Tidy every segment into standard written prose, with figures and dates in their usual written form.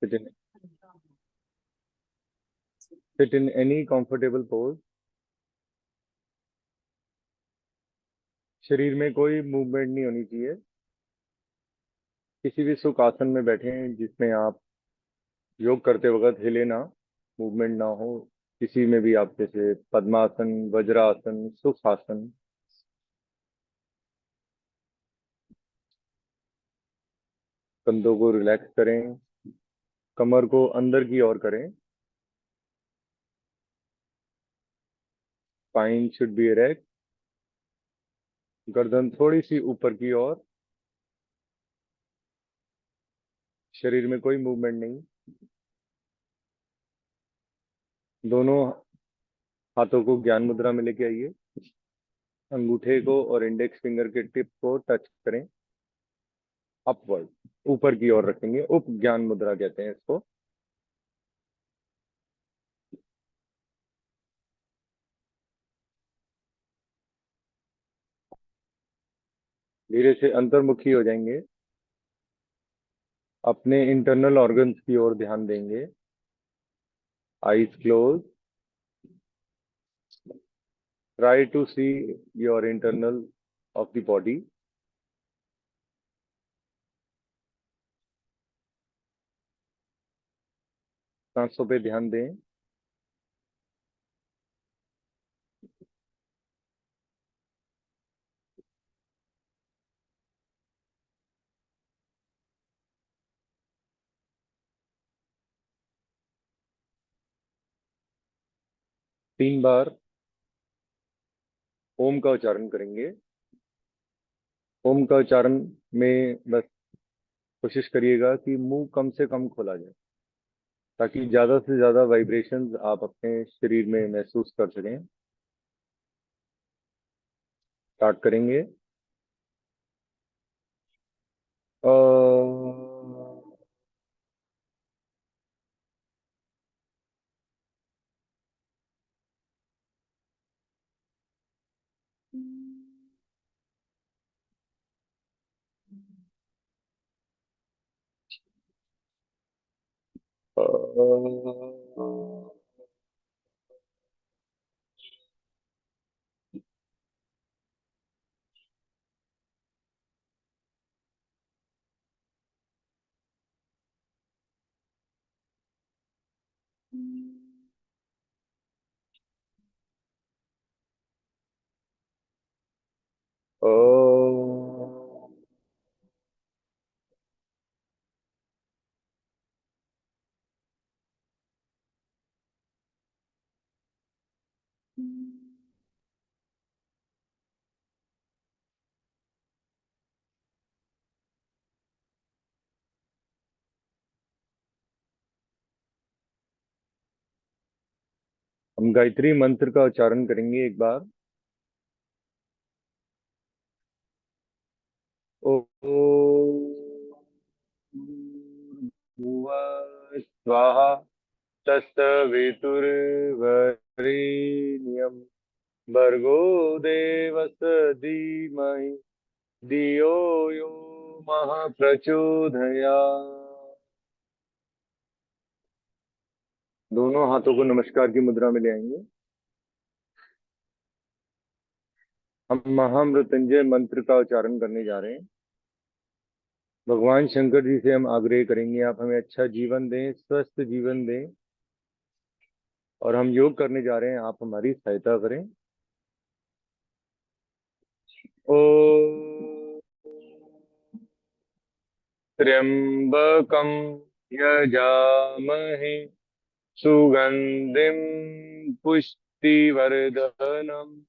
Sit in sit in any comfortable pose. शरीर में कोई मूवमेंट नहीं होनी चाहिए। किसी भी सुख आसन में बैठे हैं जिसमें आप योग करते वक्त हिले ना, मूवमेंट ना हो। किसी में भी आप, जैसे पद्मासन, वज्रासन, सुखासन। कंधों को रिलैक्स करें, कमर को अंदर की ओर करें। स्पाइन शुड बी इरेक्ट, गर्दन थोड़ी सी ऊपर की ओर। शरीर में कोई मूवमेंट नहीं। दोनों हाथों को ज्ञान मुद्रा में लेके आइए। अंगूठे को और इंडेक्स फिंगर के टिप को टच करें, अपवर्ड, ऊपर की ओर रखेंगे। उप ज्ञान मुद्रा कहते हैं इसको। धीरे से अंतर्मुखी हो जाएंगे, अपने इंटरनल ऑर्गन्स की ओर ध्यान देंगे। Eyes close, try to see your internal of the body. सांसों पे ध्यान दें। तीन बार ओम का उच्चारण करेंगे। ओम का उच्चारण में बस कोशिश करिएगा कि मुंह कम से कम खोला जाए, ताकि ज्यादा से ज्यादा वाइब्रेशंस आप अपने शरीर में महसूस कर सकें। स्टार्ट करेंगे। अ, अ, अ, हम गायत्री मंत्र का उच्चारण करेंगे एक बार। ओ भुवः स्वाहा तत्सवितुर्वरेण्यं भर्गो देवस्य धीमहि धियो यो मः प्रचोदयात्। दोनों हाथों को नमस्कार की मुद्रा में ले आएंगे। हम महामृत्युंजय मंत्र का उच्चारण करने जा रहे हैं। भगवान शंकर जी से हम आग्रह करेंगे, आप हमें अच्छा जीवन दें, स्वस्थ जीवन दें। और हम योग करने जा रहे हैं, आप हमारी सहायता करें। ओ त्र्यंबकम यजामहे सुगंधिम पुष्टिवर्धनम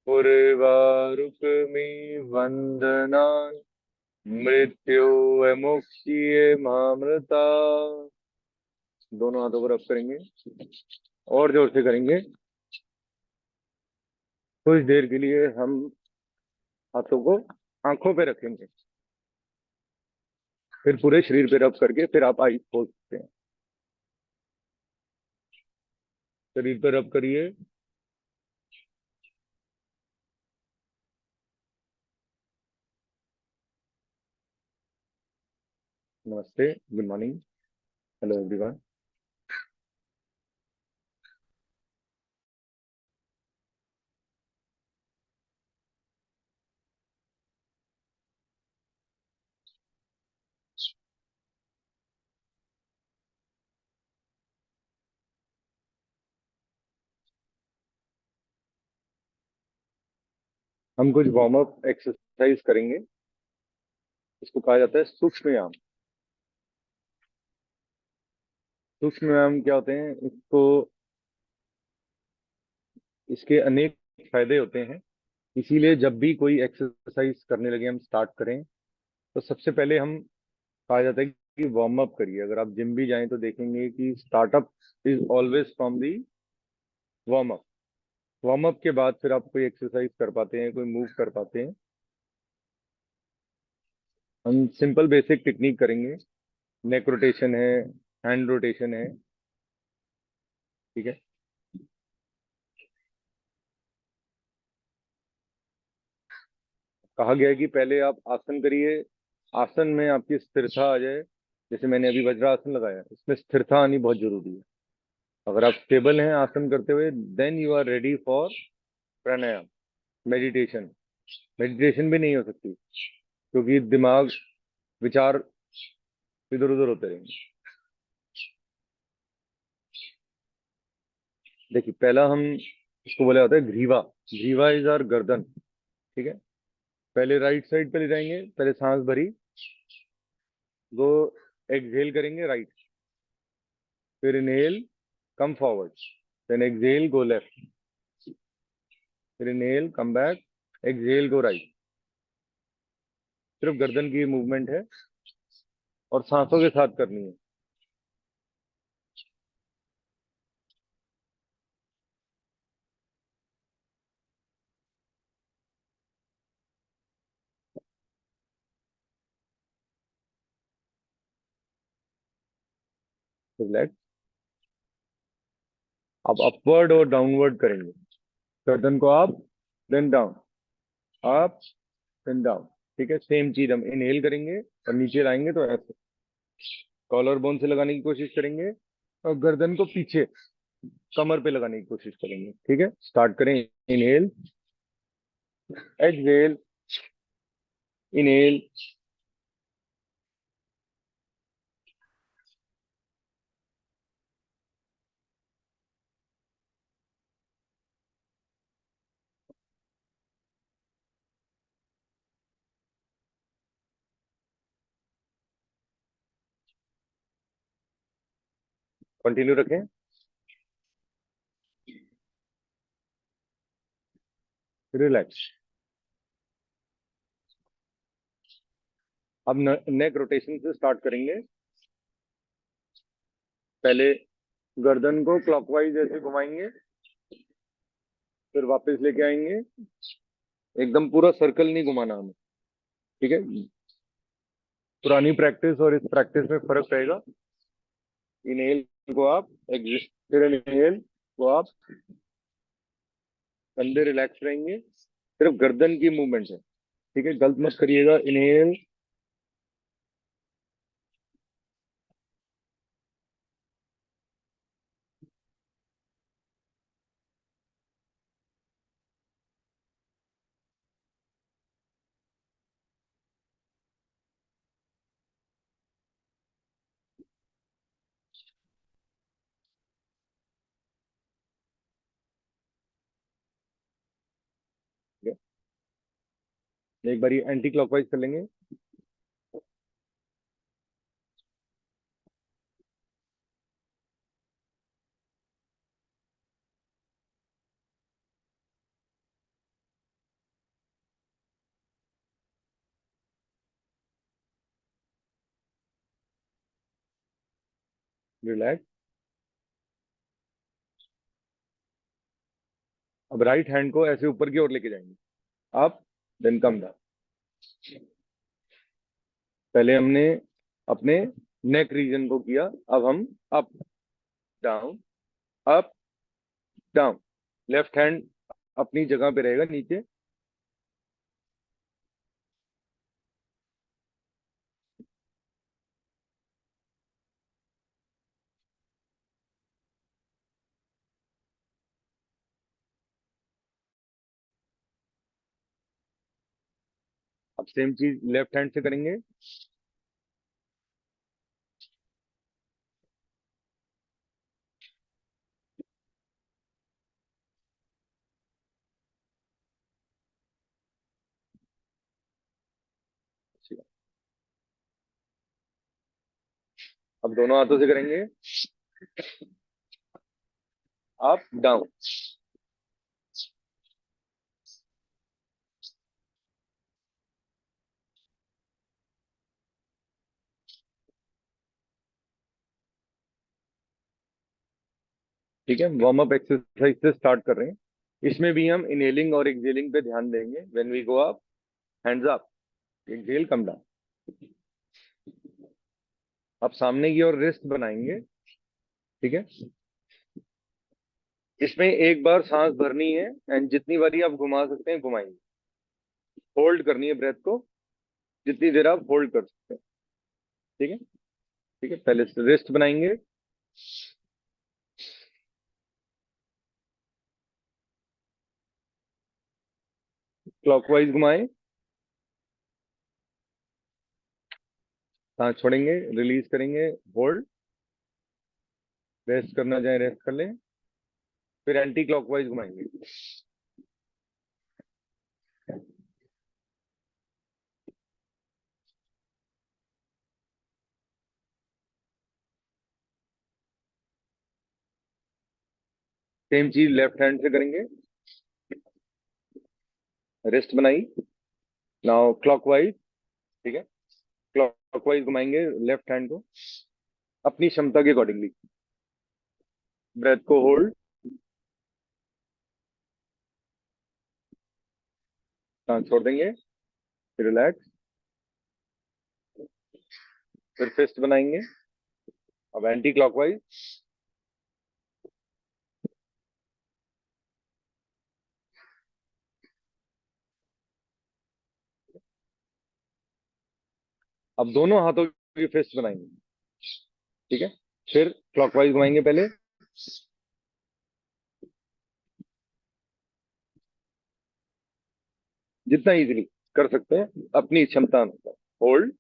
उर्वारुकमिव मृत्योर्मुक्षीय मामृता। दोनों हाथों को रब करेंगे और जोर से करेंगे। कुछ देर के लिए हम हाथों को आंखों पे रखेंगे, फिर पूरे शरीर पे रब करके फिर आप आईज खोल सकते हैं। शरीर पे रब करिए। नमस्ते, गुड मॉर्निंग। Hello everyone. हम कुछ वार्म अप एक्सरसाइज करेंगे। इसको कहा जाता है सूक्ष्म व्यायाम। सूक्ष्म व्यायाम क्या होते हैं? इसके अनेक फायदे होते हैं। इसीलिए जब भी कोई एक्सरसाइज करने लगे, हम स्टार्ट करें, तो सबसे पहले हम कहा जाता है कि वार्म अप करिए। अगर आप जिम भी जाएं तो देखेंगे कि startup is always from the warm up. Warm up के बाद फिर आप कोई एक्सरसाइज कर पाते हैं, कोई मूव कर पाते हैं। हम सिंपल बेसिक टेक्निक करेंगे। नेक रोटेशन है, हैंड रोटेशन है। ठीक है। कहा गया है कि पहले आप आसन करिए। आसन में आपकी स्थिरता आ जाए। जैसे मैंने अभी वज्रासन लगाया, इसमें स्थिरता आनी बहुत जरूरी है। अगर आप स्टेबल हैं आसन करते हुए, then you are ready for pranayama, meditation. Meditation भी नहीं हो सकती, क्योंकि दिमाग, विचार इधर उधर होते रहेंगे। देखिए, पहला हम इसको बोला जाता है ग्रीवा। ग्रीवा इज आवर गर्दन। ठीक है। पहले राइट साइड पे ले जाएंगे, पहले सांस भरी, वो एक्सहेल करेंगे राइट, फिर inhale, come forward, then exhale, go left, फिर inhale, come back, exhale, go right. सिर्फ गर्दन की मूवमेंट है और सांसों के साथ करनी है। रिलैक्स। अब अपवर्ड और डाउनवर्ड करेंगे। गर्दन को up, then down, up, then down. ठीक है। सेम चीज हम इनहेल करेंगे और नीचे लाएंगे तो ऐसे कॉलर बोन से लगाने की कोशिश करेंगे, और गर्दन को पीछे कमर पे लगाने की कोशिश करेंगे। ठीक है। स्टार्ट करें। Inhale, exhale, inhale. कंटिन्यू रखें। रिलैक्स। अब नेक रोटेशन से स्टार्ट करेंगे। पहले गर्दन को क्लॉकवाइज ऐसे घुमाएंगे, फिर वापस लेके आएंगे। एकदम पूरा सर्कल नहीं घुमाना हमें। ठीक है। पुरानी प्रैक्टिस और इस प्रैक्टिस में फर्क रहेगा। इनहेल को आप, एग्जिट, फिर इनहेल को आप, कंधे रिलैक्स रहेंगे, सिर्फ गर्दन की मूवमेंट है। ठीक है। गलत मत करिएगा। इनहेल, एक बारी एंटी क्लॉकवाइज कर लेंगे। रिलैक्स। अब राइट हैंड को ऐसे ऊपर की ओर लेके जाएंगे, अप, देन कम डाउन। पहले हमने अपने नेक रीजन को किया, अब हम up, down, up, down. Left hand अपनी जगह पे रहेगा नीचे। सेम चीज लेफ्ट हैंड से करेंगे। अब दोनों हाथों से करेंगे, अप डाउन। ठीक है, वार्म अप एक्सरसाइज से स्टार्ट कर रहे हैं। इसमें भी हम इनहेलिंग और एक्सहेलिंग पे ध्यान देंगे। When we go up, hands up, exhale, come down. अब सामने की ओर रिस्ट बनाएंगे। ठीक है, इसमें एक बार सांस भरनी है एंड जितनी बारी आप घुमा सकते हैं घुमाएंगे। होल्ड करनी है ब्रेथ को, जितनी देर आप होल्ड कर सकते हैं। ठीक है, ठीक है, पहले रिस्ट बनाएंगे। क्लॉकवाइज घुमाएं, सांस छोड़ेंगे, रिलीज करेंगे, होल्ड, रेस्ट करना चाहे रेस्ट कर लें, फिर एंटी क्लॉकवाइज घुमाएंगे। सेम चीज लेफ्ट हैंड से करेंगे। रिस्ट बनाई, नाउ क्लॉकवाइज। ठीक है, क्लॉकवाइज घुमाएंगे लेफ्ट हैंड को अपनी क्षमता के अकॉर्डिंगली। ब्रेथ को होल्ड, सांस छोड़ देंगे, फिर रिलैक्स, फिर फिस्ट बनाएंगे। अब एंटी क्लॉकवाइज, अब दोनों हाथों की फिस्ट बनाएंगे। ठीक है, फिर क्लॉकवाइज घुमाएंगे पहले, जितना इजीली कर सकते हैं अपनी क्षमता अनुसार। होल्ड,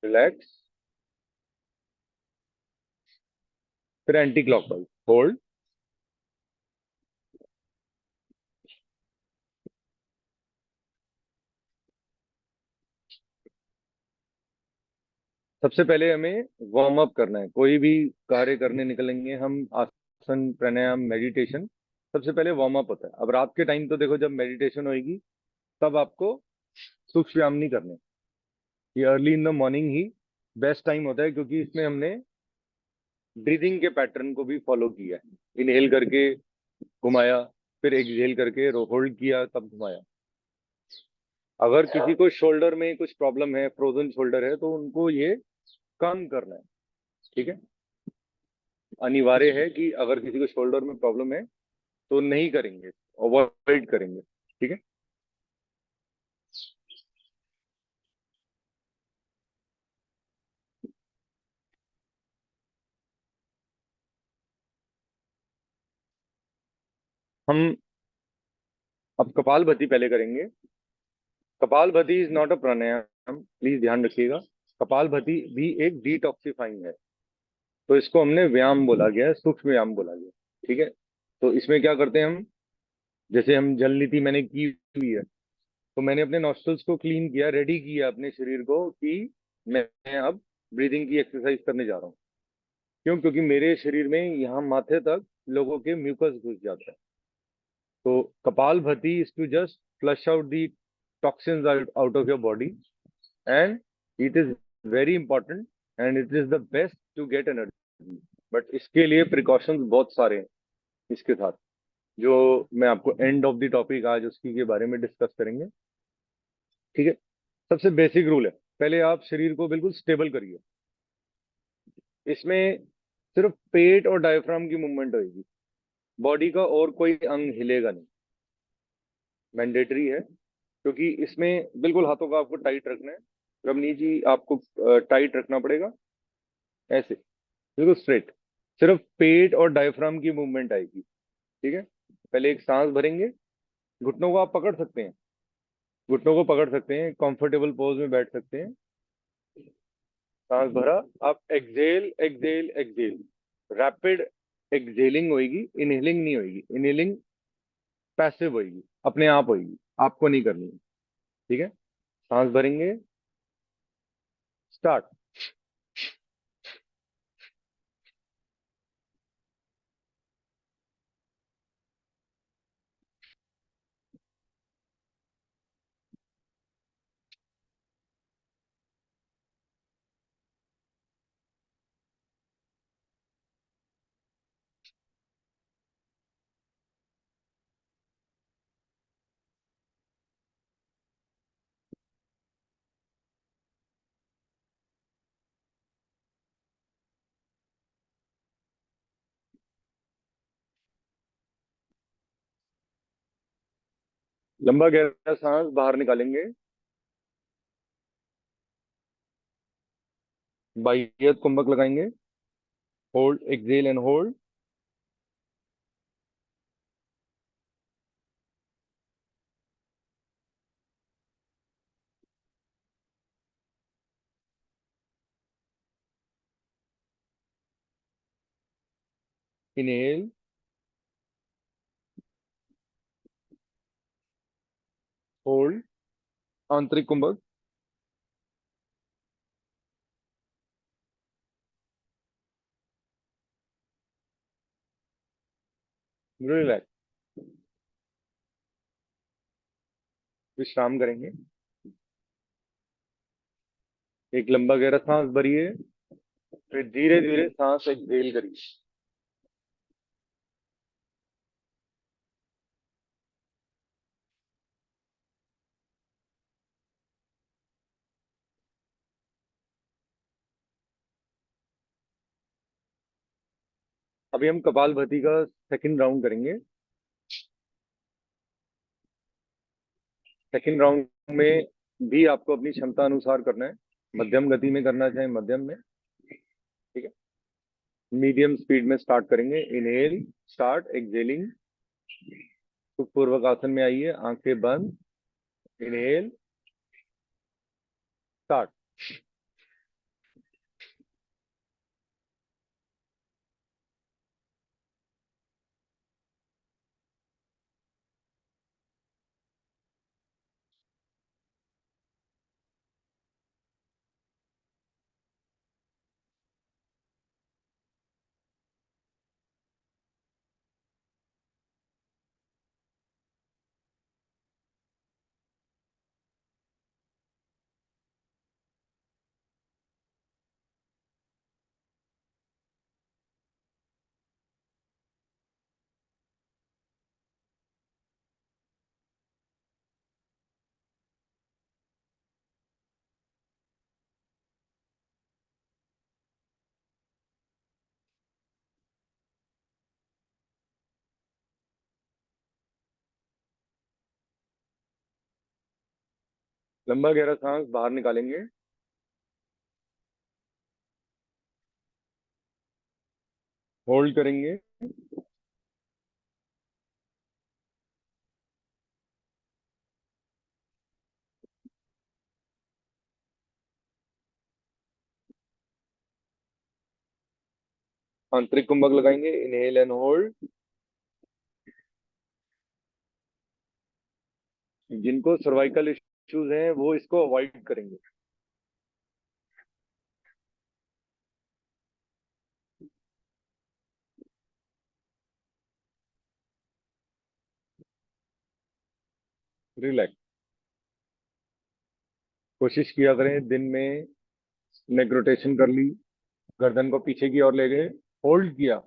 रिलैक्स, फिर एंटी क्लॉकवाइज, होल्ड। सबसे पहले हमें वार्म अप करना है। कोई भी कार्य करने निकलेंगे हम, आसन, प्राणायाम, मेडिटेशन, सबसे पहले वार्म अप होता है। अब रात के टाइम तो देखो जब मेडिटेशन होगी तब आपको सूक्ष्म व्यायाम नहीं करने। ये early in the morning he best time होता है, क्योंकि इसमें हमने ब्रीदिंग के पैटर्न को भी फॉलो किया है। इनहेल करके घुमाया, फिर एक्सहेल करके होल्ड किया, तब घुमाया। अगर किसी को शोल्डर में कुछ प्रॉब्लम है, फ्रोजन शोल्डर है, तो उनको ये कम करना है। ठीक है, अनिवार्य है कि अगर किसी को शोल्डर में प्रॉब्लम है तो नहीं करेंगे, अवॉइड करेंगे। ठीक है, हम अब कपालभाति पहले करेंगे। Kapalbhati is not a pranayama, please ध्यान रखिएगा। कपालभाति भी एक डिटॉक्सिफाइंग है, तो इसको हमने व्यायाम बोला गया है, सूक्ष्म व्यायाम बोला गया। ठीक है, तो इसमें क्या करते हैं हम, जैसे हम जल नीति मैंने की हुई है, तो मैंने अपने नॉस्ट्रल्स को क्लीन किया, रेडी किया अपने शरीर को कि मैं अब ब्रीदिंग की एक्सरसाइज करने जा रहा हूँ। क्यों? क्योंकि मेरे शरीर में यहाँ माथे तक लोगों के म्यूकस घुस जाता है। तो kapalbhati is to just flush out the toxins out of your body, and it is very important and it is the best to get energy. But इसके लिए प्रिकॉशंस बहुत सारे हैं इसके साथ, जो मैं आपको एंड ऑफ द टॉपिक आज उसकी के बारे में डिस्कस करेंगे। ठीक है, सबसे बेसिक रूल है, पहले आप शरीर को बिल्कुल स्टेबल करिए। इसमें सिर्फ पेट और डायफ्राम की मूवमेंट होगी, बॉडी का और कोई अंग हिलेगा नहीं। मैंडेटरी है, क्योंकि इसमें बिल्कुल हाथों का आपको टाइट रखना है। रमनी जी, आपको टाइट रखना पड़ेगा, ऐसे बिल्कुल स्ट्रेट। सिर्फ पेट और डायफ्राम की मूवमेंट आएगी। ठीक है, पहले एक सांस भरेंगे, घुटनों को आप पकड़ सकते हैं, घुटनों को पकड़ सकते हैं, कंफर्टेबल पोज में बैठ सकते हैं। सांस भरा, आप exhale exhale exhale, rapid exhaling होगी, इनहेलिंग नहीं होगी। इनहेलिंग पैसिव होगी, अपने आप होगी, आपको नहीं करनी है। ठीक है, सांस भरेंगे, स्टार्ट। लंबा गहरा सांस बाहर निकालेंगे, बाह्य कुंभक लगाएंगे, hold, exhale and hold. Inhale, hold, आंतरिक कुंभक, रिलैक्स, विश्राम करेंगे। एक लंबा गहरा सांस भरिए, फिर धीरे धीरे सांस एक्सेल करिए। अभी हम कपालभाति का सेकंड राउंड करेंगे। सेकंड राउंड में भी आपको अपनी क्षमता अनुसार करना है। मध्यम गति में करना चाहे मध्यम में, ठीक है। मीडियम स्पीड में स्टार्ट करेंगे। Inhale, start excelling. सुखपूर्वक आसन में आइए, आंखें बंद। Inhale, start. लंबा गहरा सांस बाहर निकालेंगे, होल्ड करेंगे, आंतरिक कुंभक लगाएंगे। Inhale and hold. जिनको सर्वाइकल इश्यूज हैं वो इसको अवॉइड करेंगे। रिलैक्स। कोशिश किया करें दिन में नेक रोटेशन कर ली, गर्दन को पीछे की ओर ले गए, होल्ड किया,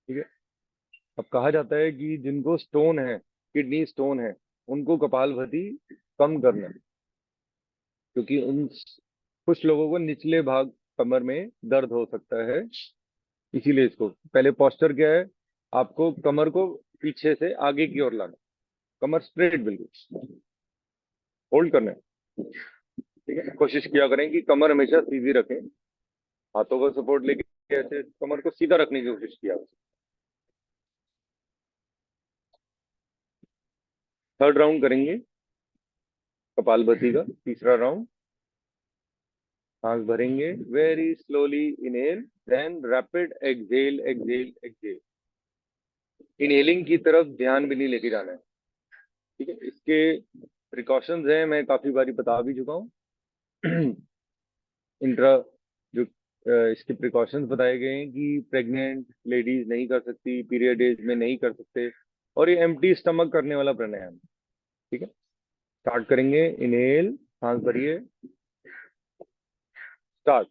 ठीक है। अब कहा जाता है कि जिनको स्टोन है, किडनी स्टोन है, उनको कपालभाति कम करना है, क्योंकि उन कुछ लोगों को निचले भाग कमर में दर्द हो सकता है। इसीलिए इसको पहले पोस्चर क्या है, आपको कमर को पीछे से आगे की ओर लाना, कमर स्ट्रेट बिल्कुल, होल्ड करना है, ठीक है। कोशिश किया करें कि कमर हमेशा सीधी रखें, हाथों का सपोर्ट लेके ऐसे कमर को सीधा रखने की कोशिश किया। थर्ड राउंड करेंगे कपालभाति का, तीसरा राउंड। सांस भरेंगे, very slowly inhale, then rapid exhale, exhale, exhale. Inhaling की तरफ ध्यान भी नहीं लेके जाना है, ठीक है। इसके प्रिकॉशंस हैं, मैं काफी बारी बता भी चुका हूँ। इंट्रा जो इसके प्रिकॉशंस बताए गए हैं कि प्रेग्नेंट लेडीज नहीं कर सकती, पीरियड एज में नहीं कर सकते, और ये एम्प्टी स्टमक करने वाला प्राणायाम, ठीक है। स्टार्ट करेंगे, इनहेल, सांस भरिए, स्टार्ट।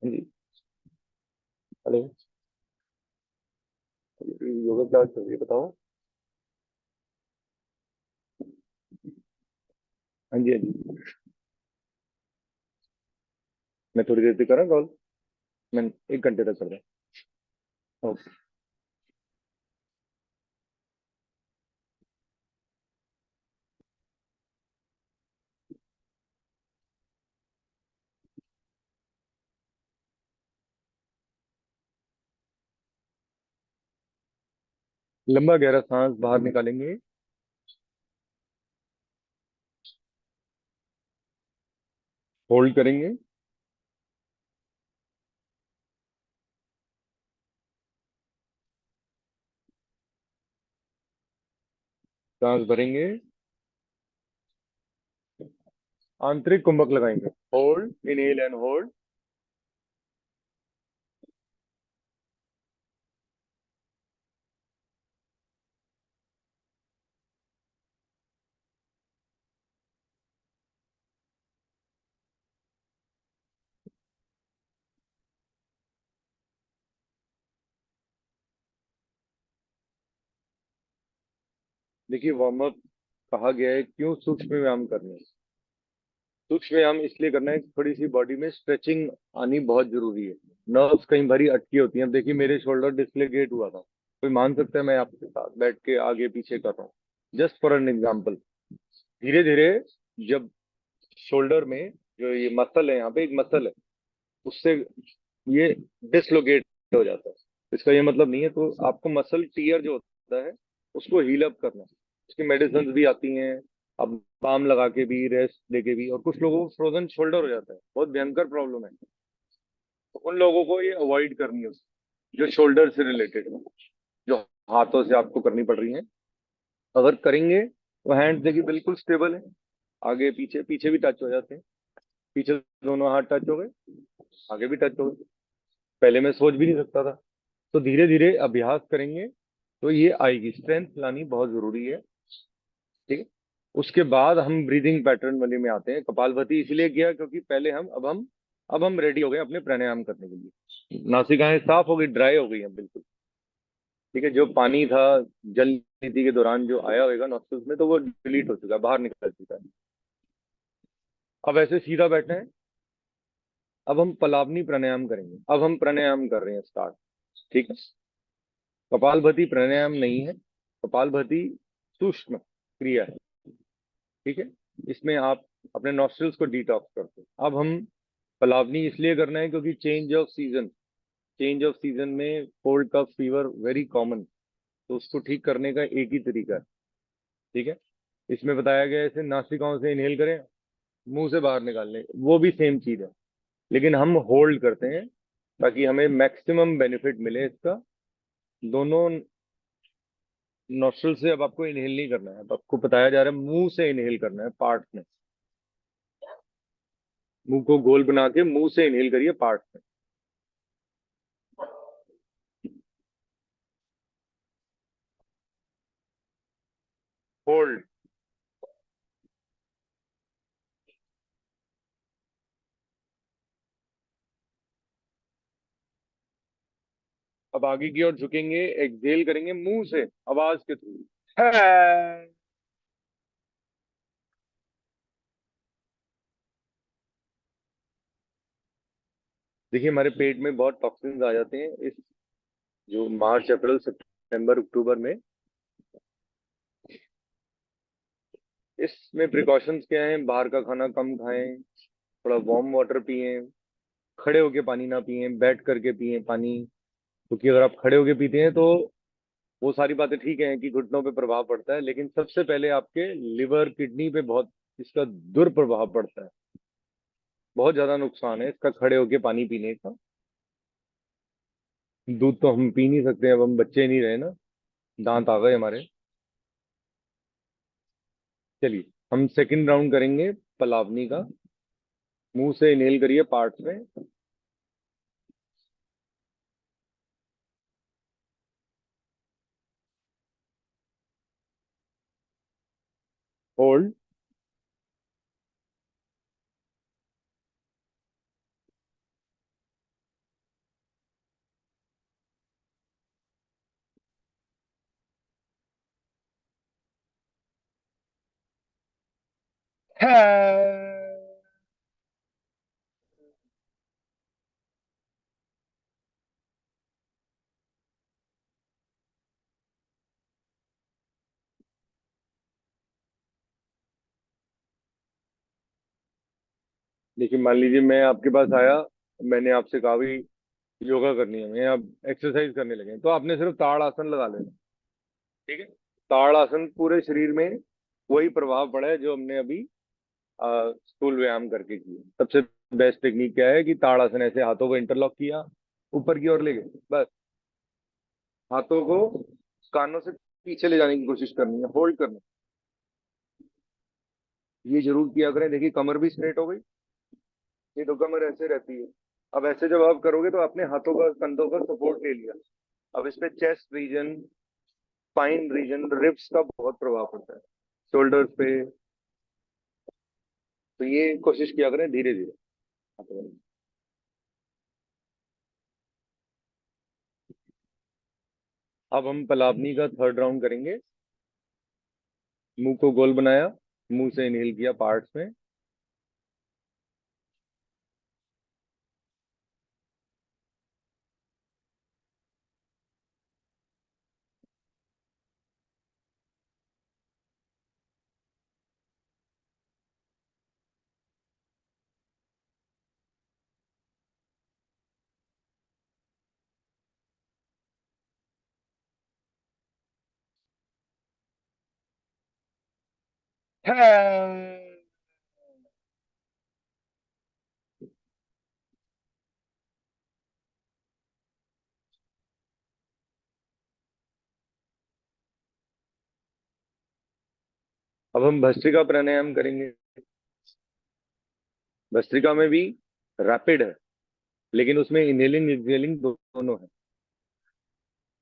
हाँ जी, हेलो, योगा क्लास चल रही है, बताओ। हाँ जी, हाँ जी, मैं थोड़ी देर से कर रहा कॉल, मैं 1 घंटे तक कर रहा हूँ। ओके। लंबा गहरा सांस बाहर निकालेंगे, होल्ड करेंगे, सांस भरेंगे, आंतरिक कुंभक लगाएंगे, होल्ड, इनहेल एंड होल्ड। देखिए, वार्म अप कहा गया है, क्यों सूक्ष्म व्यायाम करने हैं? सूक्ष्म व्यायाम इसलिए करना है कि थोड़ी सी बॉडी में स्ट्रेचिंग आनी बहुत जरूरी है। नर्व्स कई बारी अटकी होती हैं। अब देखिए, मेरे शोल्डर डिसलोकेट हुआ था, कोई मान सकता है मैं आपके साथ बैठ के आगे पीछे कर रहा हूँ, जस्ट फॉर एन एग्जाम्पल। धीरे धीरे जब शोल्डर में जो ये मसल है, यहाँ पे एक मसल है, उससे ये डिसलोकेट हो जाता है। इसका ये मतलब नहीं है, तो आपको मसल टीयर जो होता है उसको हील अप करना है। उसकी मेडिसिन भी आती हैं, अब बाम लगा के भी, रेस्ट लेके भी। और कुछ लोगों को फ्रोजन शोल्डर हो जाता है, बहुत भयंकर प्रॉब्लम है, तो उन लोगों को ये अवॉइड करनी है, जो शोल्डर से रिलेटेड है, जो हाथों से आपको करनी पड़ रही है। अगर करेंगे तो हैंड देखिए बिल्कुल स्टेबल है, आगे पीछे, पीछे भी टच हो जाते हैं, पीछे दोनों हाथ टच हो गए, आगे भी टच हो गए। पहले मैं सोच भी नहीं सकता था। तो धीरे धीरे अभ्यास करेंगे तो ये आएगी, स्ट्रेंथ लानी बहुत जरूरी है, ठीक है। उसके बाद हम ब्रीदिंग पैटर्न वाले में आते हैं। कपालभाति इसलिए किया क्योंकि पहले हम, अब हम रेडी हो गए अपने प्राणायाम करने के लिए। नासिकाएं साफ हो गई, ड्राई हो गई हैं बिल्कुल, ठीक है। जो पानी था जल नीति के दौरान जो आया होगा नॉस्ट्रिल्स में, तो वो डिलीट हो चुका है, बाहर निकल चुका है। अब ऐसे सीधा बैठे हैं। अब हम पलावनी प्राणायाम करेंगे। अब हम प्राणायाम कर रहे हैं, स्टार्ट, ठीक है। कपालभाति प्राणायाम नहीं है, कपालभाति सूक्ष्म क्रिया है, ठीक है। इसमें आप अपने नॉस्ट्रल्स को डिटॉक्स करते हैं। अब हम पलावनी इसलिए करना है क्योंकि चेंज ऑफ सीजन में cold cough fever very common, तो उसको ठीक करने का एक ही तरीका है, ठीक है। इसमें बताया गया है, ऐसे नासिकाओं से इनहेल करें, मुंह से बाहर निकालने, वो भी सेम चीज है, लेकिन हम होल्ड करते हैं ताकि हमें मैक्सिमम बेनिफिट मिले इसका। दोनों नोस्ट्रल से अब आपको इनहेल नहीं करना है, अब आपको बताया जा रहा है मुंह से इनहेल करना है, पार्ट में। मुंह को गोल बना के मुंह से इनहेल करिए, पार्ट में। होल्ड। अब आगे की ओर झुकेंगे, एक्सहेल करेंगे मुंह से, आवाज के थ्रू। है। देखिए हमारे पेट में बहुत टॉक्सिन्स आ जाते हैं इस जो मार्च अप्रैल सितंबर अक्टूबर में। इसमें प्रिकॉशंस क्या हैं? बाहर का खाना कम खाएं, थोड़ा वार्म वाटर पिएं, खड़े होके पानी ना पिएं, बैठ करके पिएं पानी। क्योंकि अगर आप खड़े होके पीते हैं तो वो सारी बातें ठीक है कि घुटनों पे प्रभाव पड़ता है, लेकिन सबसे पहले आपके लिवर किडनी पे बहुत इसका दुष्प्रभाव पड़ता है। बहुत ज्यादा नुकसान है इसका खड़े होके पानी पीने का। दूध तो हम पी नहीं सकते, अब हम बच्चे नहीं रहे ना, दांत आ गए हमारे। चलिए हम सेकंड राउंड करेंगे पलावनी का। मुंह से इनहेल करिए पार्ट्स में। होल्ड। देखिए मान लीजिए मैं आपके पास आया, मैंने आपसे कहा भी योगा करनी है, मैं अब एक्सरसाइज करने लगे, तो आपने सिर्फ ताड़ आसन लगा लेना। ठीक है। ताड़ आसन पूरे शरीर में वही प्रभाव पड़ा है जो हमने अभी स्थूल व्यायाम करके किया। सबसे बेस्ट टेक्निक क्या है कि ताड़ आसन ऐसे हाथों को इंटरलॉक किया, ऊपर की ओर ले गए, बस हाथों को कानों से पीछे ले जाने की कोशिश करनी है, होल्ड करना है। ये जरूर किया करें। देखिए कमर भी स्ट्रेट हो गई, ये तो कमर ऐसे रहती है। अब ऐसे जब आप करोगे तो आपने हाथों का कंधों का सपोर्ट ले लिया। अब इस पे chest region, spine region, ribs का बहुत प्रभाव पड़ता है, शोल्डर्स पे। तो ये कोशिश किया करें धीरे धीरे। अब हम पलावनी का थर्ड राउंड करेंगे। मुंह को गोल बनाया, मुंह से इनहेल किया पार्ट्स में। हाँ। अब हम भस्त्रिका प्राणायाम करेंगे। भस्त्रिका में भी रैपिड है, लेकिन उसमें इनहेलिंग एक्सहेलिंग दोनों है।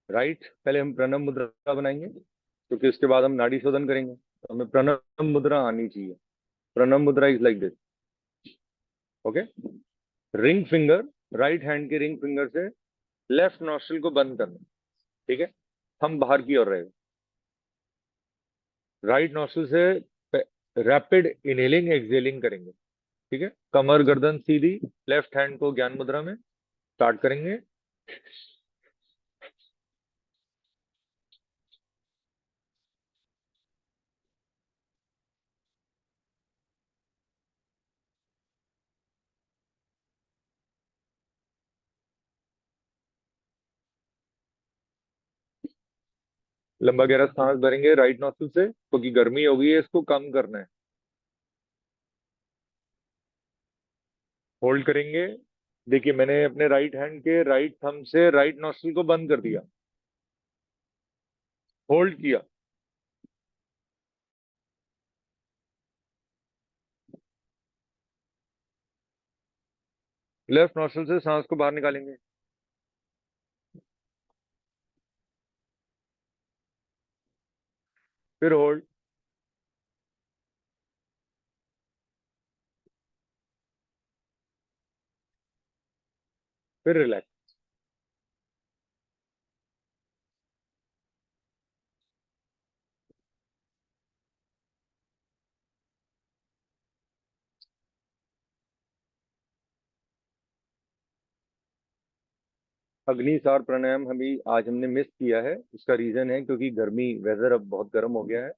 राइट, पहले हम प्रणव मुद्रा बनाएंगे क्योंकि उसके बाद हम नाड़ी शोधन करेंगे, तो हमें प्रणव मुद्रा आनी चाहिए। प्रणव मुद्रा is like this. Okay. Ring finger, right hand के रिंग फिंगर से लेफ्ट नॉस्ट्रिल को बंद करना। ठीक है। हम बाहर की ओर रहेगा, राइट नॉस्ट्रिल से रैपिड इनहेलिंग एक्सहेलिंग करेंगे। ठीक है। कमर गर्दन सीधी, लेफ्ट हैंड को ज्ञान मुद्रा में स्टार्ट करेंगे। लंबा गहरा सांस भरेंगे राइट नॉस्ट्रिल से क्योंकि गर्मी हो गई है, इसको कम करना है। होल्ड करेंगे। देखिए मैंने अपने राइट हैंड के राइट थंब से राइट नॉस्ट्रिल को बंद कर दिया, होल्ड किया। लेफ्ट नॉस्ट्रिल से सांस को बाहर निकालेंगे, फिर होल्ड। फिर रिलैक्स। अग्निसार प्राणायाम आज हमने मिस किया है। उसका रीजन है क्योंकि गर्मी, वेदर अब बहुत गर्म हो गया है।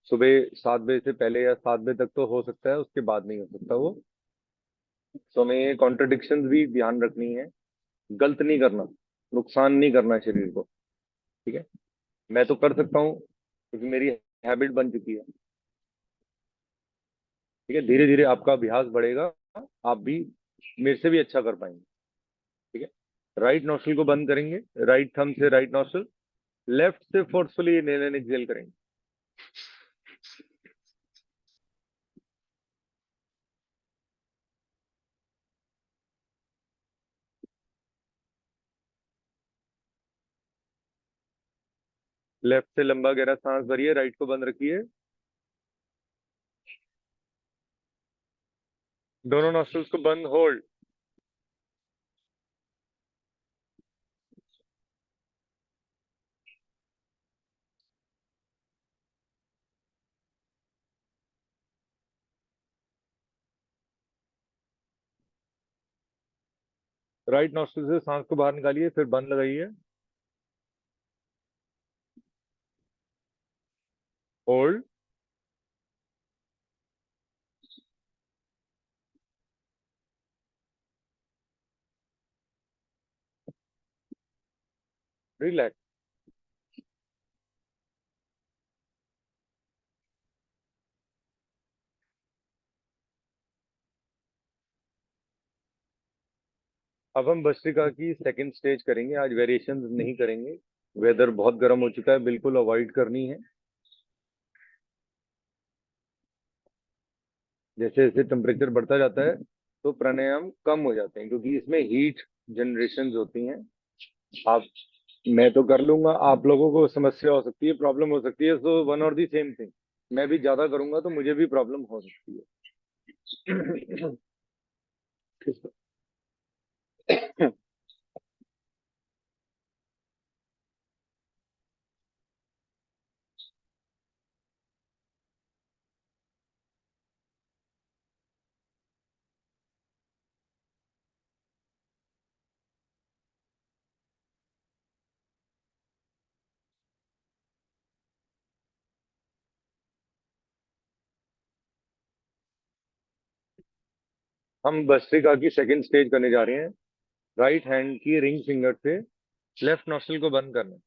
सुबह 7 बजे से पहले या 7 बजे तक तो हो सकता है, उसके बाद नहीं हो सकता वो। तो हमें ये कॉन्ट्रडिक्शन भी ध्यान रखनी है। गलत नहीं करना, नुकसान नहीं करना शरीर को। ठीक है। मैं तो कर सकता हूँ क्योंकि मेरी हैबिट बन चुकी है। ठीक है, धीरे धीरे आपका अभ्यास बढ़ेगा, आप भी मेरे से भी अच्छा कर पाएंगे। ठीक है। राइट नोस्ट्रल को बंद करेंगे, राइट थंब से राइट नोस्ट्रल, लेफ्ट से फोर्सफुली इनहेल एंड एक्सहेल करेंगे। लेफ्ट से लंबा गहरा सांस भरिए, राइट को बंद रखिए। दोनों नोस्ट्रल्स को बंद, होल्ड। राइट नोस्ट्रल से सांस को बाहर निकालिए, फिर बंद लगाइए, होल्ड, रिलैक्स। अब हम भस्त्रिका की सेकंड स्टेज करेंगे, आज वेरिएशन नहीं करेंगे। वेदर बहुत गर्म हो चुका है, बिल्कुल अवॉइड करनी है। जैसे जैसे टेम्परेचर बढ़ता जाता है तो प्राणायाम कम हो जाते हैं, क्योंकि इसमें हीट जनरेशन होती हैं। आप, मैं तो कर लूंगा, आप लोगों को समस्या हो सकती है, प्रॉब्लम हो सकती है, सो वन और दी सेम थिंग। मैं भी ज्यादा करूंगा तो मुझे भी प्रॉब्लम हो सकती है। हम भस्त्रिका की सेकंड स्टेज करने जा रहे हैं। राइट हैंड की रिंग फिंगर से लेफ्ट नोस्ट्रल को बंद करना है।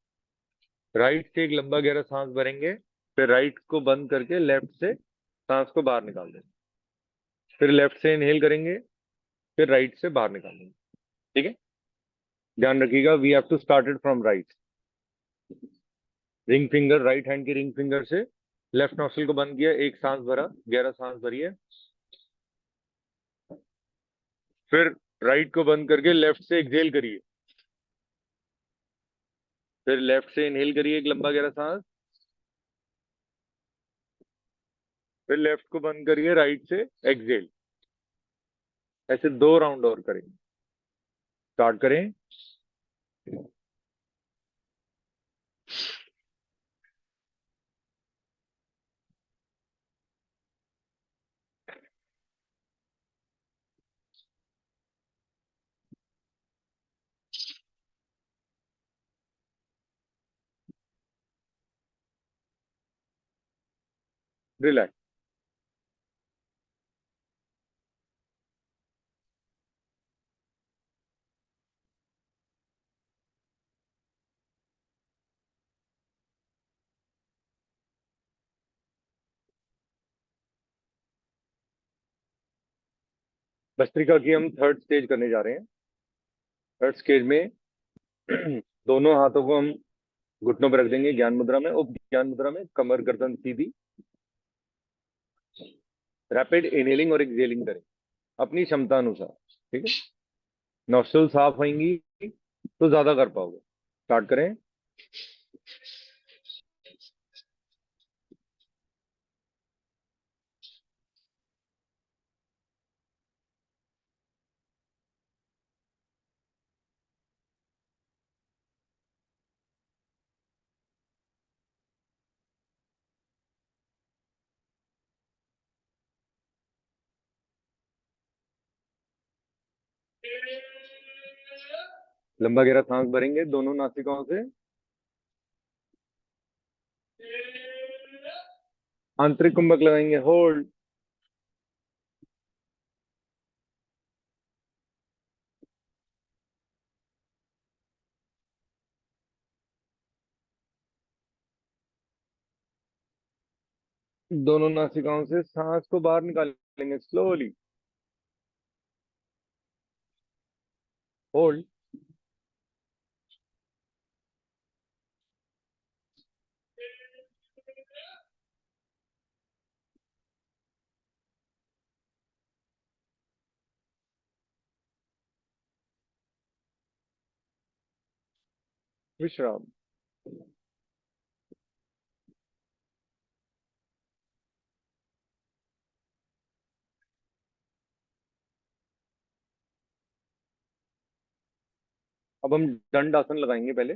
राइट से एक लंबा गहरा सांस भरेंगे, फिर राइट को बंद करके लेफ्ट से सांस को बाहर निकाल देंगे। फिर लेफ्ट से इनहेल करेंगे, फिर राइट से बाहर निकाल देंगे। ठीक है। ध्यान रखिएगा, we have to start it from right. Ring finger, right hand की रिंग फिंगर से लेफ्ट नोस्ट्रल को बंद किया, एक सांस भरा, गहरा सांस भरिए। फिर राइट को बंद करके लेफ्ट से एक्सहेल करिए। फिर लेफ्ट से इनहेल करिए एक लंबा गहरा सांस। फिर लेफ्ट को बंद करिए, राइट से एक्सहेल। ऐसे 2 राउंड और करेंगे। स्टार्ट करें। रिलैक्स। भस्त्रिका की हम थर्ड स्टेज करने जा रहे हैं। थर्ड स्टेज में दोनों हाथों को हम घुटनों पर रख देंगे, ज्ञान मुद्रा में, उप ज्ञान मुद्रा में, कमर गर्दन सीधी। रैपिड इनहेलिंग और एक्सहेलिंग करें अपनी क्षमता अनुसार। ठीक है। नोस्ट्रल साफ होंगी तो ज्यादा कर पाओगे। स्टार्ट करें। लंबा गहरा सांस भरेंगे दोनों नासिकाओं से। आंतरिक कुंभक लगाएंगे, होल्ड। दोनों नासिकाओं से सांस को बाहर निकालेंगे स्लोली, होल्ड। विश्राम। अब हम दंड आसन लगाएंगे पहले।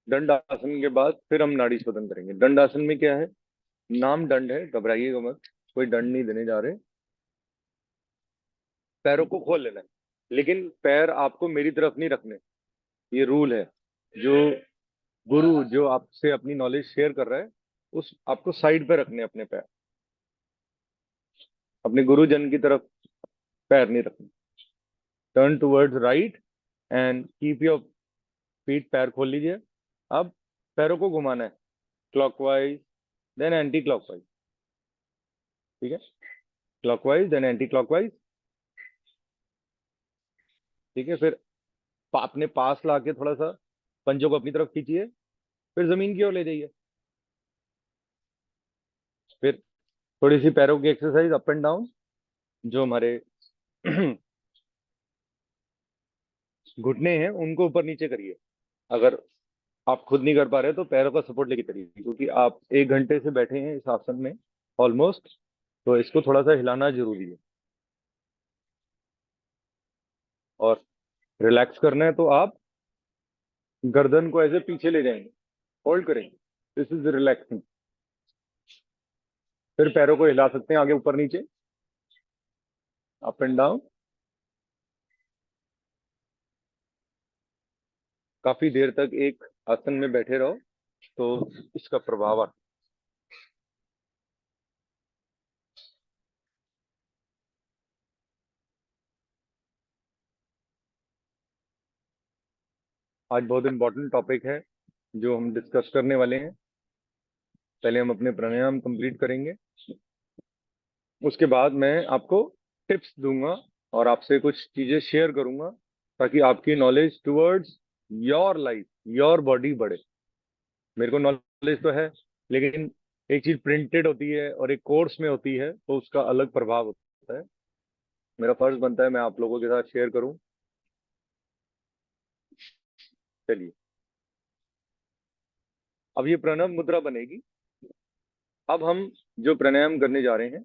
दंड आसन के बाद फिर हम नाड़ी शोधन करेंगे। दंड आसन में क्या है, नाम दंड है, घबराइएगा मत, कोई दंड नहीं देने जा रहे। पैरों को खोल लेना है, लेकिन पैर आपको मेरी तरफ नहीं रखने, ये रूल है। जो गुरु जो आपसे अपनी नॉलेज शेयर कर रहा है, उस आपको साइड पे रखने हैं अपने पैर, अपने गुरुजन की तरफ पैर नहीं रखने। Turn towards right and keep your feet, पैर खोल लीजिए। अब पैरों को घुमाना है, क्लॉकवाइज देन एंटी क्लॉकवाइज, ठीक है, क्लॉकवाइज देन एंटी क्लॉकवाइज, ठीक है। फिर अपने पास लाके थोड़ा सा पंजों को अपनी तरफ खींचिए, फिर जमीन की ओर ले जाइए। फिर थोड़ी सी पैरों की एक्सरसाइज अप एंड डाउन, जो हमारे घुटने हैं उनको ऊपर नीचे करिए। अगर आप खुद नहीं कर पा रहे तो पैरों का सपोर्ट लेके करिए, क्योंकि आप 1 घंटे से बैठे हैं इस आसन में ऑलमोस्ट, तो इसको थोड़ा सा हिलाना जरूरी है। और रिलैक्स करना है तो आप गर्दन को ऐसे पीछे ले जाएंगे, होल्ड करेंगे, दिस इज रिलैक्सिंग। फिर पैरों को हिला सकते हैं आगे ऊपर नीचे, अप एंड डाउन। काफी देर तक एक आसन में बैठे रहो तो इसका प्रभाव आता है। आज बहुत इंपॉर्टेंट टॉपिक है जो हम डिस्कस करने वाले हैं। पहले हम अपने प्राणायाम कंप्लीट करेंगे, उसके बाद मैं आपको टिप्स दूंगा और आपसे कुछ चीजें शेयर करूंगा, ताकि आपकी knowledge towards your life, your body बढ़े। मेरे को नॉलेज तो है, लेकिन एक चीज प्रिंटेड होती है और एक कोर्स में होती है, तो उसका अलग प्रभाव होता है। मेरा फर्ज बनता है मैं आप लोगों के साथ शेयर करूं। चलिए, अब ये प्रणव मुद्रा बनेगी। अब हम जो प्राणायाम करने जा रहे हैं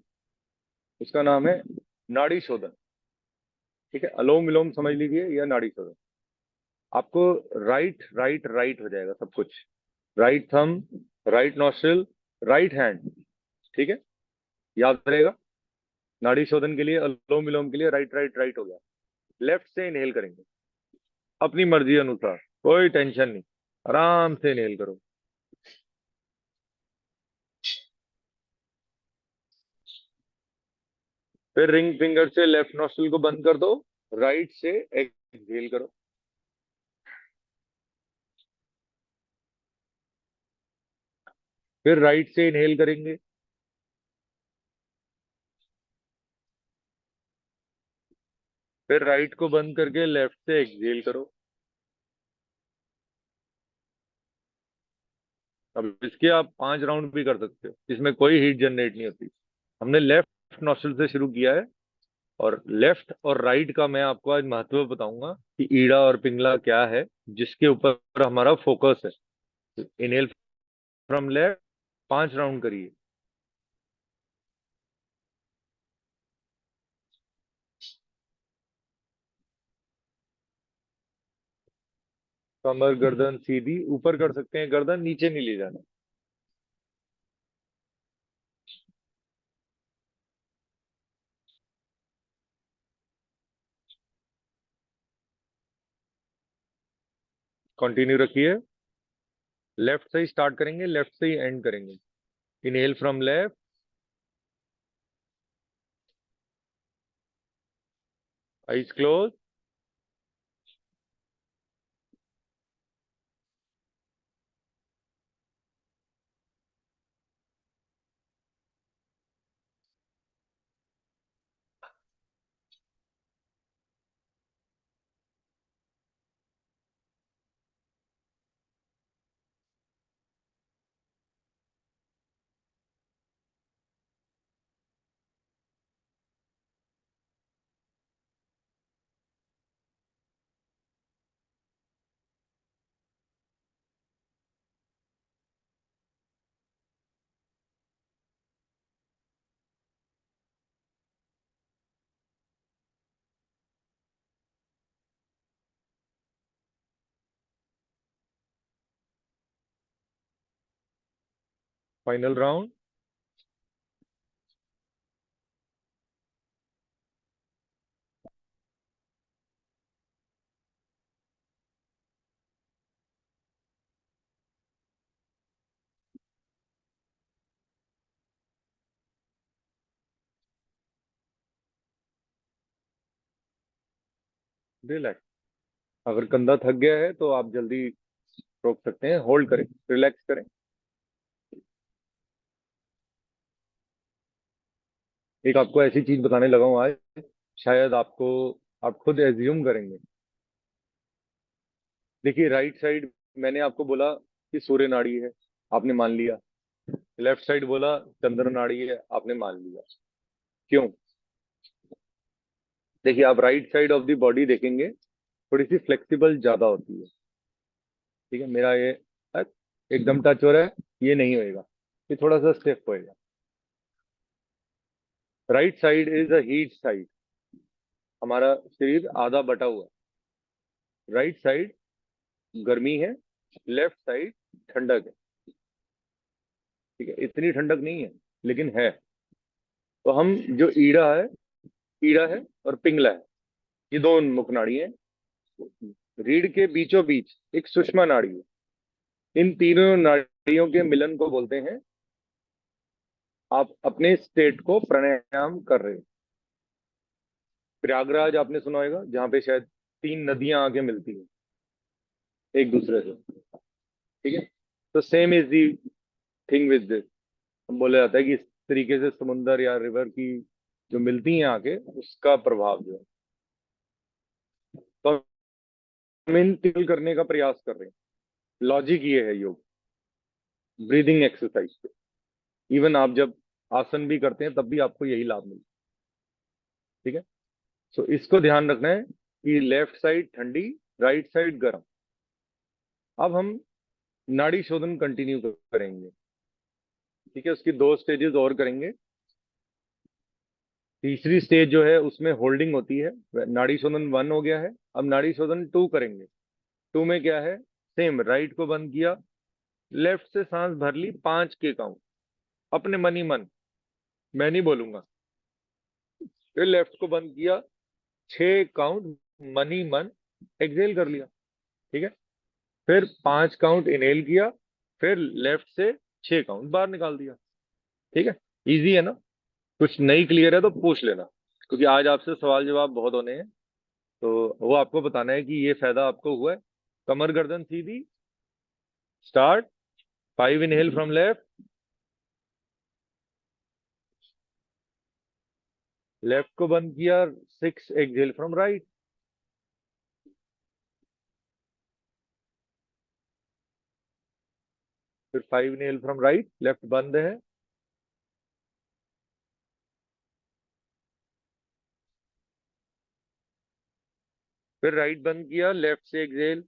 उसका नाम है नाड़ी शोधन, ठीक है। अलोम विलोम समझ लीजिए या नाड़ी शोधन। आपको राइट राइट राइट हो जाएगा सब कुछ, right thumb, right nostril, right hand, ठीक है, याद रहेगा। नाड़ी शोधन के लिए, अनुलोम विलोम के लिए राइट राइट राइट हो गया। लेफ्ट से इनहेल करेंगे अपनी मर्जी अनुसार, कोई टेंशन नहीं, आराम से इनहेल करो। फिर रिंग फिंगर से लेफ्ट नॉस्ट्रिल को बंद कर दो, राइट से एक्सहेल करो। फिर राइट से इनहेल करेंगे, फिर राइट को बंद करके लेफ्ट से एक्सहेल करो। अब इसके आप 5 राउंड भी कर सकते हो, इसमें कोई हीट जनरेट नहीं होती। हमने लेफ्ट नॉस्ट्रिल से शुरू किया है, और लेफ्ट और राइट का मैं आपको आज महत्व बताऊंगा कि ईड़ा और पिंगला क्या है, जिसके ऊपर हमारा फोकस है। इनहेल फ्रॉम लेफ्ट, 5 राउंड करिए। कमर गर्दन सीधी, ऊपर कर सकते हैं, गर्दन नीचे नहीं ले जाना। कंटिन्यू रखिए। लेफ्ट से ही स्टार्ट करेंगे, लेफ्ट से ही एंड करेंगे। Inhale from left, eyes close, final round. Relax. अगर कंधा थक गया है तो आप जल्दी रोक सकते हैं, होल्ड करें, रिलैक्स करें। एक आपको ऐसी चीज बताने लगा हूं आज, शायद आपको, आप खुद एज्यूम करेंगे। देखिए राइट साइड, मैंने आपको बोला कि सूर्य नाड़ी है, आपने मान लिया। लेफ्ट साइड बोला चंद्र नाड़ी है, आपने मान लिया। क्यों? देखिए आप right side of the body देखेंगे, थोड़ी सी फ्लेक्सिबल ज्यादा होती है। ठीक है, मेरा ये अ, एकदम टच हो रहा है, ये नहीं होएगा, ये थोड़ा सा स्टिफ होएगा। Right side is a heat side, हमारा शरीर आधा बटा हुआ है। राइट साइड गर्मी है, लेफ्ट साइड ठंडक है। ठीक है, इतनी ठंडक नहीं है लेकिन है। तो हम जो ईड़ा है और पिंगला है, ये दो मुख नाड़ी है। रीढ़ के बीचों बीच एक सुषमा नाड़ी है। इन तीनों नाड़ियों के मिलन को बोलते हैं, आप अपने स्टेट को प्राणायाम कर रहे हो। प्रयागराज आपने सुना होगा, जहाँ पे शायद तीन नदियां आके मिलती हैं एक दूसरे से। ठीक है, तो same is the thing with this. हम बोला जाता है कि इस तरीके से समुंदर या रिवर की जो मिलती हैं आके, उसका प्रभाव जो है। तो हम इन तीन करने का प्रयास कर रहे हैं। लॉजिक ये है योग, ब्रीदिंग एक्सरसाइज पे। इवन आप जब आसन भी करते हैं तब भी आपको यही लाभ मिलता है। ठीक है, सो इसको ध्यान रखना है कि लेफ्ट साइड ठंडी, राइट साइड गर्म। अब हम नाड़ी शोधन कंटिन्यू करेंगे। ठीक है, उसकी दो स्टेजेस और करेंगे। तीसरी स्टेज जो है उसमें होल्डिंग होती है। नाड़ी शोधन 1 हो गया है, अब नाड़ी शोधन 2 करेंगे। 2 में क्या है, सेम राइट को बंद किया, लेफ्ट से सांस भर ली 5 के काउंट, अपने मन ही मन, मैं नहीं बोलूंगा। फिर लेफ्ट को बंद किया, 6 काउंट, मन ही मन एक्सेल कर लिया। ठीक है, फिर 5 काउंट इनहेल किया, फिर लेफ्ट से 6 काउंट बाहर निकाल दिया। ठीक है, इजी है ना? कुछ नहीं क्लियर है तो पूछ लेना, क्योंकि आज आपसे सवाल जवाब बहुत होने हैं। तो वो आपको बताना है कि ये फायदा आपको हुआ है। कमर गर्दन सीधी, start. 5 inhale from left, left को बंद किया, 6 एक्सहेल फ्रॉम राइट। फिर 5 इनहेल फ्रॉम राइट, लेफ्ट बंद है। फिर राइट बंद किया, लेफ्ट से एक्सहेल,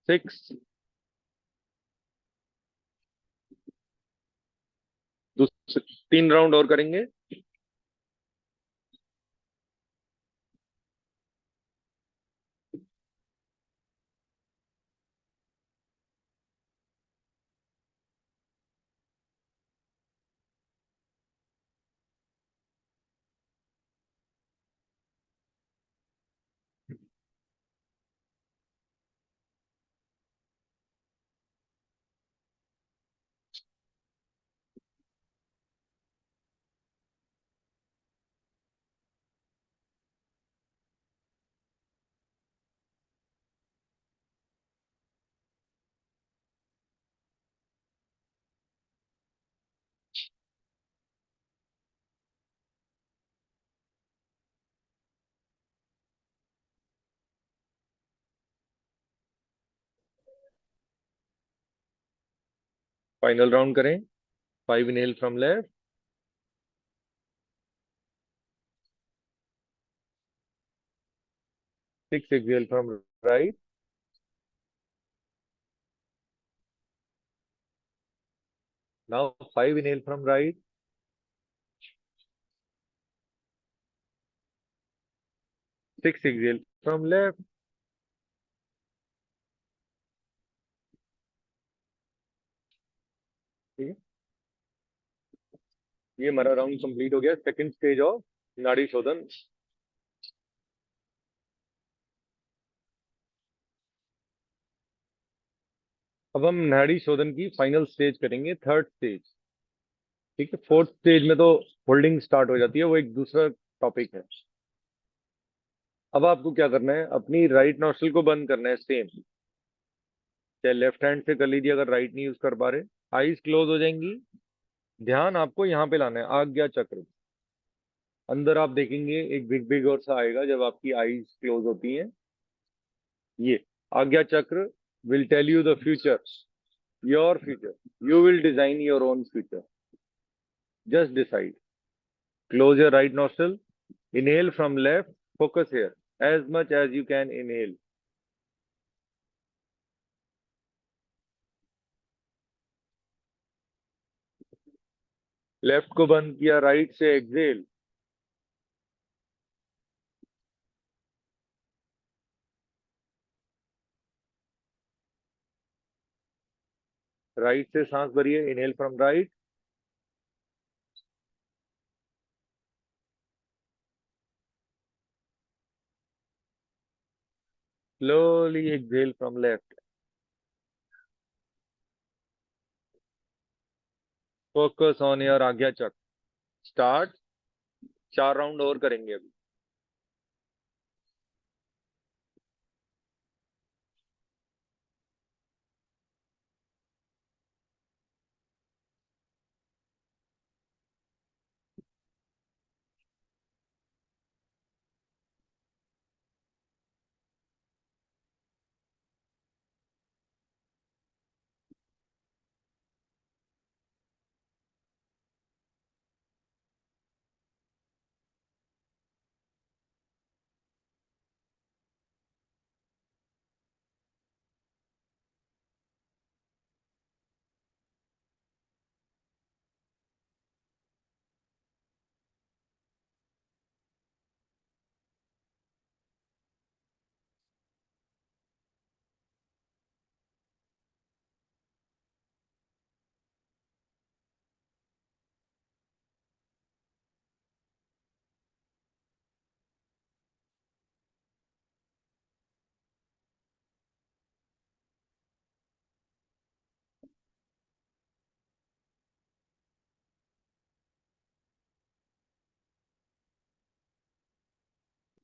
6। 3 राउंड और करेंगे। फाइनल राउंड करें। 5 inhale from left, 6 exhale from right, now 5 inhale from right, 6 exhale from left, ठीक है। ये हमारा राउंड कंप्लीट हो गया, सेकंड स्टेज ऑफ नाड़ी शोधन। अब हम नाड़ी शोधन की फाइनल स्टेज करेंगे, थर्ड स्टेज, ठीक है। फोर्थ स्टेज में तो होल्डिंग स्टार्ट हो जाती है, वो एक दूसरा टॉपिक है। अब आपको क्या करना है, अपनी राइट नॉस्ट्रिल को बंद करना है, सेम चाहे लेफ्ट हैंड से कर लीजिए अगर राइट नहीं यूज कर पा रहे। आईज क्लोज हो जाएंगी, ध्यान आपको यहाँ पे लाना है, आज्ञा चक्र। अंदर आप देखेंगे एक बिग बिग और सा आएगा जब आपकी आईज क्लोज होती हैं। ये आज्ञा चक्र will tell you the future, your future. You will design your own future. Just decide. Close your right nostril. Inhale from left. Focus here. As much as you can inhale. Left को बंद किया, right से Excel. Right से सांस भरिए, inhale from right, slowly exhale from left. Focus on your ajna chakra. Start. 4 round और करेंगे अभी।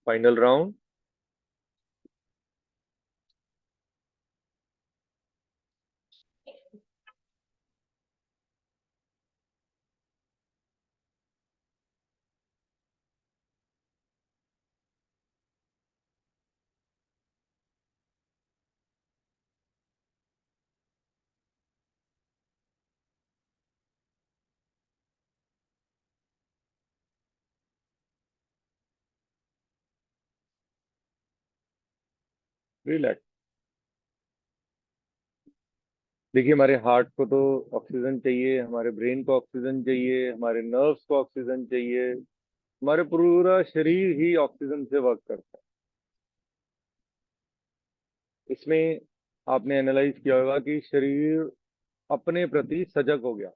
Final round. रिलैक्स। देखिए, हमारे हार्ट को तो ऑक्सीजन चाहिए, हमारे ब्रेन को ऑक्सीजन चाहिए, हमारे नर्व्स को ऑक्सीजन चाहिए, हमारे पूरा शरीर ही ऑक्सीजन से वर्क करता है। इसमें आपने एनालाइज किया होगा कि शरीर अपने प्रति सजग हो गया।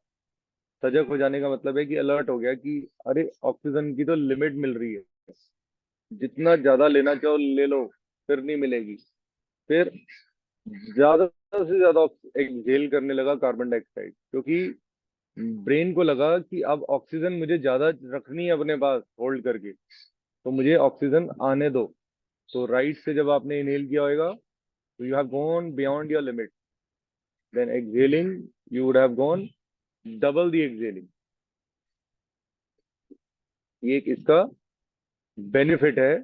सजग हो जाने का मतलब है कि अलर्ट हो गया कि अरे ऑक्सीजन की तो लिमिट मिल रही है, जितना ज्यादा लेना चाहो ले लो, फिर नहीं मिलेगी। फिर ज्यादा से ज्यादा एक्सहेल करने लगा कार्बन डाइऑक्साइड, क्योंकि ब्रेन को लगा कि अब ऑक्सीजन मुझे ज्यादा रखनी है अपने पास होल्ड करके, तो मुझे ऑक्सीजन आने दो। तो राइट से जब आपने इनहेल किया होगा तो you have gone beyond your limit, then exhaling you would have gone double the exhaling. ये एक इसका बेनिफिट है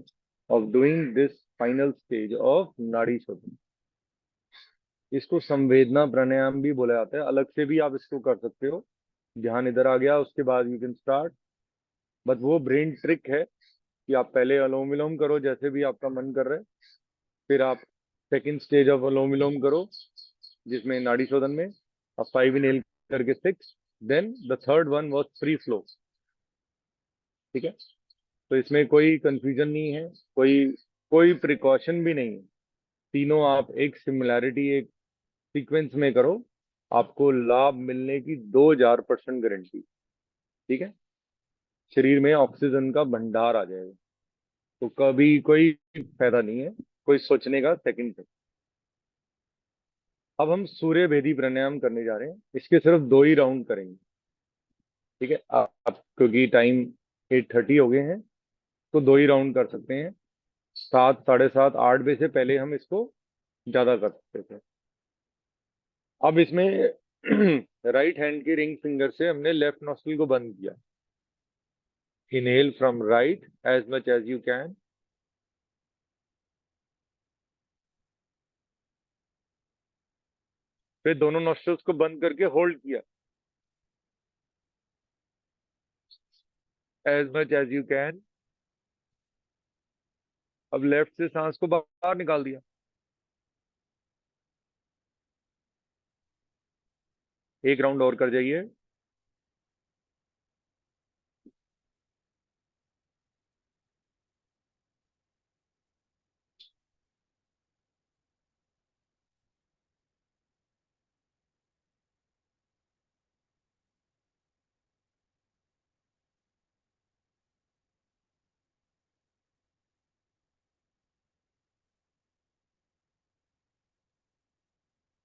of doing this final stage of nadi shodhan. इसको संवेदना प्राणायाम भी बोला जाता है, अलग से भी आप इसको कर सकते हो। ध्यान इधर आ गया, उसके बाद यू कैन स्टार्ट। बट वो ब्रेन ट्रिक है कि आप पहले अनुलोम विलोम करो जैसे भी आपका मन कर रहा है, फिर आप सेकंड स्टेज ऑफ अनुलोम विलोम करो जिसमें नाड़ी शोधन में आप 5 इनहेल करके 6, then the third one was free flow. ठीक है, तो इसमें कोई कंफ्यूजन नहीं है, कोई कोई प्रिकॉशन भी नहीं है। तीनों आप एक सिमिलैरिटी, एक सीक्वेंस में करो, आपको लाभ मिलने की 2000% गारंटी। ठीक है, शरीर में ऑक्सीजन का भंडार आ जाएगा, तो कभी कोई फायदा नहीं है कोई सोचने का सेकंड पे। अब हम सूर्य भेदी प्राणायाम करने जा रहे हैं, इसके सिर्फ 2 ही राउंड करेंगे। ठीक है, आप क्योंकि टाइम 8:30 हो गए हैं, तो 2 ही राउंड कर सकते हैं। 7, 7:30, 8 बजे से पहले हम इसको ज्यादा कर सकते थे। अब इसमें राइट हैंड की रिंग फिंगर से हमने लेफ्ट नॉस्ट्रिल को बंद किया। Inhale from right as much as you can, फिर दोनों नॉस्ट्रिल्स को बंद करके होल्ड किया as much as you can. अब लेफ्ट से सांस को बाहर निकाल दिया। एक राउंड और कर जाइए।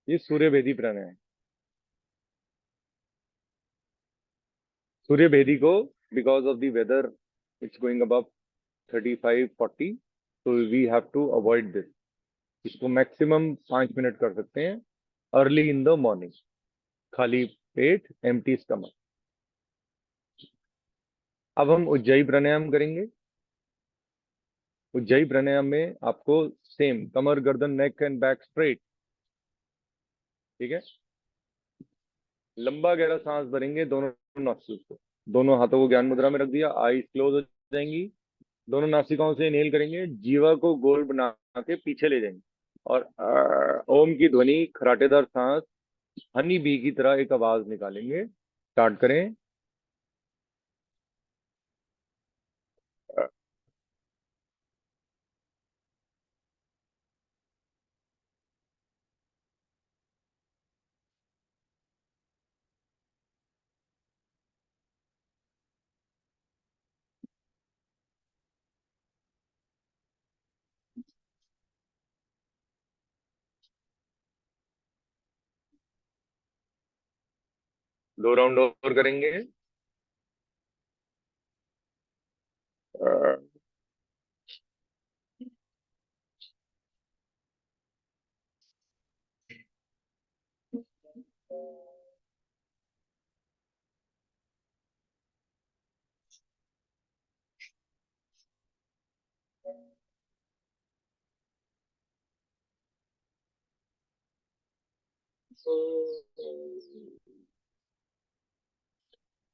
ये सूर्य भेदी प्राणायाम है। सूर्य भेदी को, because of the weather, it's going above 35-40, तो we have to avoid this. इसको मैक्सिमम 5 मिनट कर सकते हैं, अर्ली इन द मॉर्निंग, खाली पेट, एम्प्टी स्टमक। अब हम उज्जाई प्राणायाम करेंगे। उज्जाई प्राणायाम में आपको सेम कमर, गर्दन, नेक एंड बैक स्ट्रेट। ठीक है, लंबा गहरा सांस भरेंगे दोनों नॉस्ट्रिल से। दोनों हाथों को ज्ञान मुद्रा में रख दिया, आईज क्लोज हो जाएंगी। दोनों नासिकाओं से इनहेल करेंगे, जीवा को गोल बना के पीछे ले जाएंगे, और ओम की ध्वनि, खराटेदार सांस, हनी बी की तरह एक आवाज निकालेंगे। स्टार्ट करें। 2 राउंड और करेंगे। अ,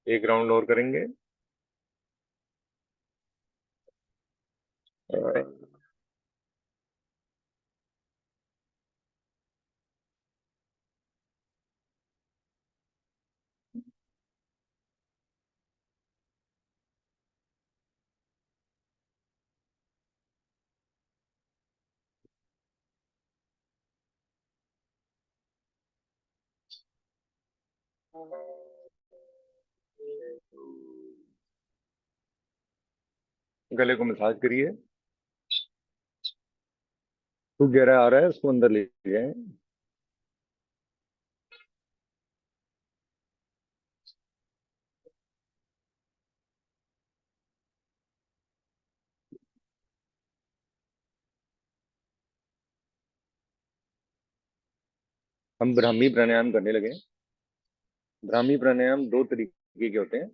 1 राउंड और करेंगे। अ, गले को मसाज करिए। तो गहरा आ रहा है, उसको अंदर ले जाए। हम ब्राह्मी प्राणायाम करने लगे। ब्राह्मी प्राणायाम 2 तरीके के होते हैं।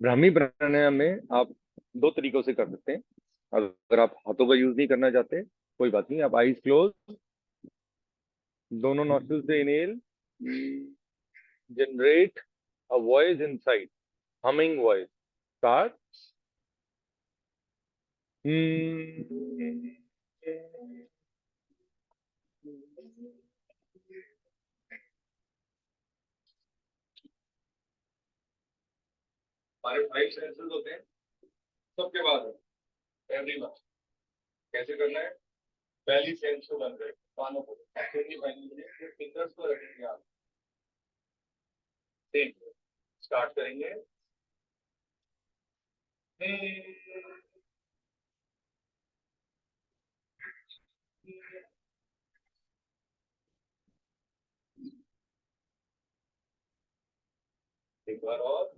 ब्राह्मी प्राणायाम में आप दो तरीकों से कर सकते हैं। अगर आप हाथों का यूज नहीं करना चाहते, कोई बात नहीं, आप आईज क्लोज, दोनों नॉस्ट्रिल से inhale, generate a voice inside, humming voice, start. हमारे 5 सेंसेस होते हैं, सबके पास है, एवरीवन। कैसे करना है? पहली सेंस को बंद करें, कानों को, फिंगर्स को रखेंगे आप, स्टार्ट करेंगे। एक बार और।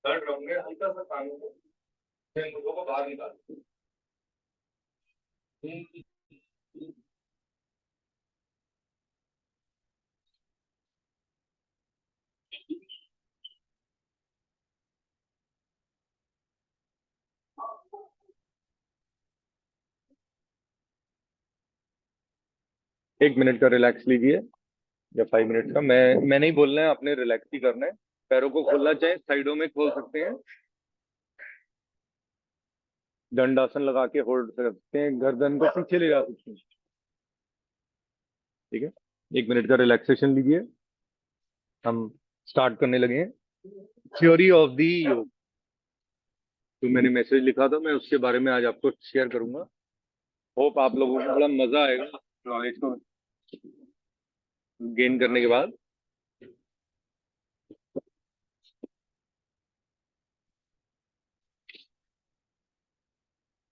थर्ड राउंड में हल्का सा कानों को, फिर मुंह को बाहर निकाल। 1 मिनट का रिलैक्स लीजिए, या 5 मिनट का। मैं नहीं बोलना है, आपने रिलैक्स ही करना है। पैरों को खोलना चाहे साइडों में खोल सकते हैं, दंडासन लगा के होल्ड कर सकते हैं, गर्दन को पीछे ले जा सकते हैं। ठीक है, 1 मिनट का रिलैक्सेशन लीजिए। हम स्टार्ट करने लगे हैं। थ्योरी ऑफ दी योग, तो मैंने मैसेज लिखा था, मैं उसके बारे में आज आपको शेयर करूंगा। होप आप लोगों को बड़ा मजा आएगा नॉलेज को गेन करने के बाद।